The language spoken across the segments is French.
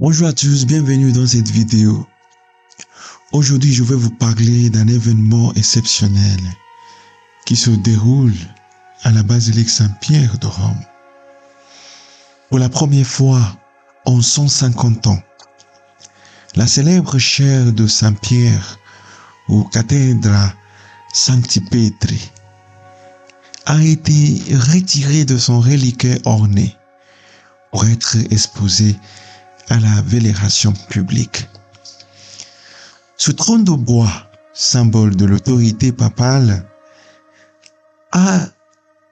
Bonjour à tous, bienvenue dans cette vidéo. Aujourd'hui, je vais vous parler d'un événement exceptionnel qui se déroule à la basilique Saint-Pierre de Rome. Pour la première fois en 150 ans, la célèbre chaire de Saint-Pierre ou Cathedra Sancti Petri a été retirée de son reliquaire orné pour être exposée à la vénération publique. Ce trône de bois, symbole de l'autorité papale, a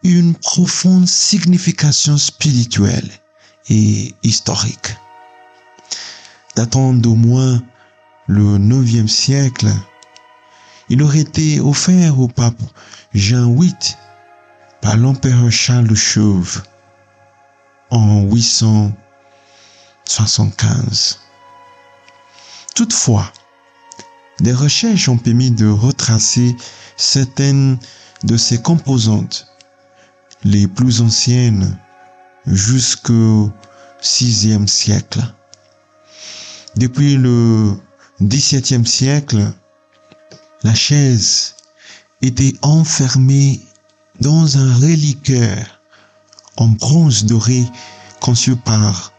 une profonde signification spirituelle et historique. Datant d'au moins le IXe siècle, il aurait été offert au pape Jean VIII par l'empereur Charles le Chauve en 875. Toutefois, des recherches ont permis de retracer certaines de ses composantes, les plus anciennes, jusqu'au VIe siècle. Depuis le XVIIe siècle, la chaise était enfermée dans un reliquaire en bronze doré conçu par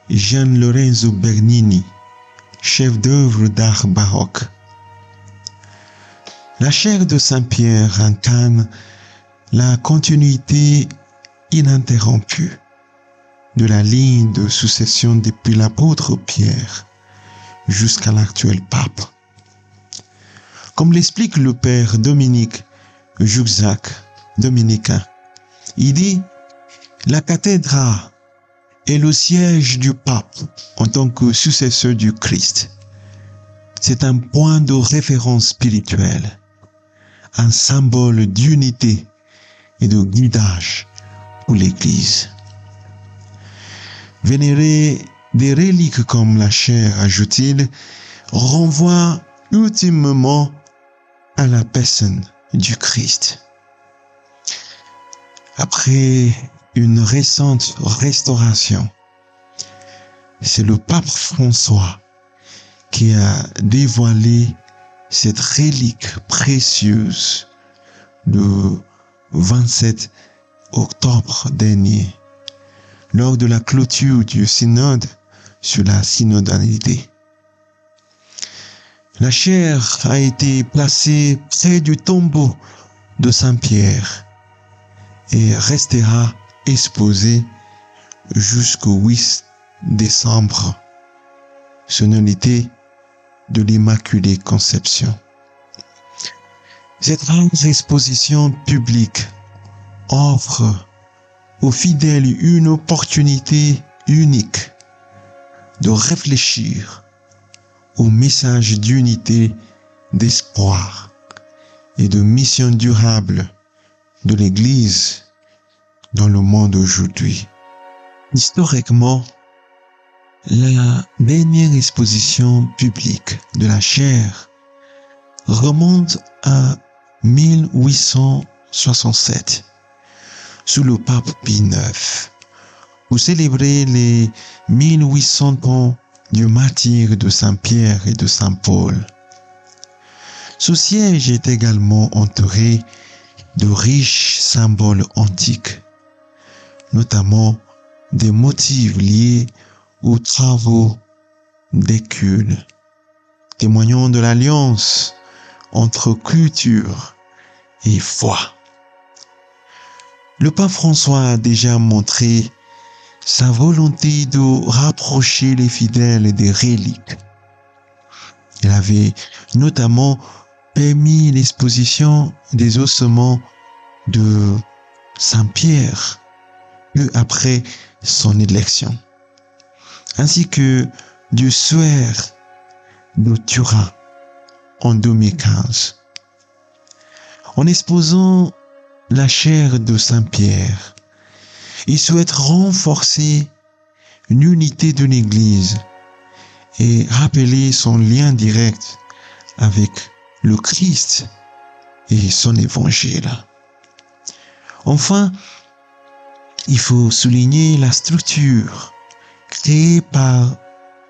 Gian Lorenzo Bernini, chef d'œuvre d'art baroque. La chaire de Saint-Pierre incarne la continuité ininterrompue de la ligne de succession depuis l'apôtre Pierre jusqu'à l'actuel pape. Comme l'explique le père Dominique Juxac, dominicain, il dit « La cathédrale est le siège du pape en tant que successeur du Christ. C'est un point de référence spirituel, un symbole d'unité et de guidage pour l'Église. Vénérer des reliques comme la chaire, ajoute-t-il, renvoie ultimement à la personne du Christ. Après une récente restauration, c'est le pape François qui a dévoilé cette relique précieuse le 27 octobre dernier, lors de la clôture du synode sur la synodalité. La chaire a été placée près du tombeau de Saint-Pierre et restera exposée jusqu'au 8 décembre, sonorité de l'Immaculée Conception. Cette rare exposition publique offre aux fidèles une opportunité unique de réfléchir au message d'unité, d'espoir et de mission durable de l'Église dans le monde aujourd'hui. Historiquement, la dernière exposition publique de la chaire remonte à 1867, sous le pape Pie IX, pour célébrer les 1800 ans du martyre de Saint-Pierre et de Saint-Paul. Ce siège est également entouré de riches symboles antiques, notamment des motifs liés aux travaux d'Hercule, témoignant de l'alliance entre culture et foi. Le pape François a déjà montré sa volonté de rapprocher les fidèles des reliques. Il avait notamment permis l'exposition des ossements de Saint-Pierre peu après son élection, ainsi que du suaire de Turin en 2015. En exposant la chaire de Saint-Pierre, il souhaite renforcer l'unité de l'Église et rappeler son lien direct avec le Christ et son évangile. Enfin, il faut souligner la structure créée par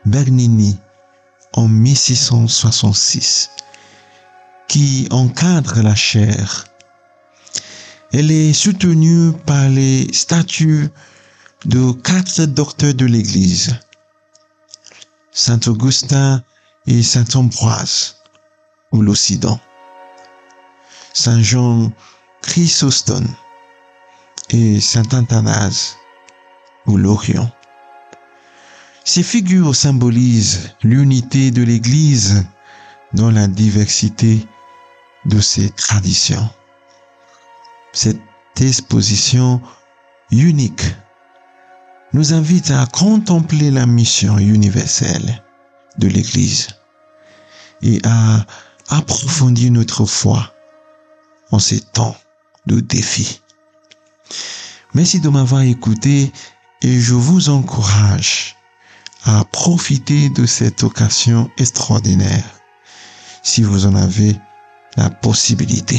Bernini en 1666 qui encadre la chaire. Elle est soutenue par les statuts de 4 docteurs de l'Église, Saint Augustin et Saint Ambroise, ou l'Occident, Saint Jean Chrysostome et Saint Athanase, ou l'Orient. Ces figures symbolisent l'unité de l'Église dans la diversité de ses traditions. Cette exposition unique nous invite à contempler la mission universelle de l'Église et à approfondir notre foi en ces temps de défis. Merci de m'avoir écouté et je vous encourage à profiter de cette occasion extraordinaire si vous en avez la possibilité.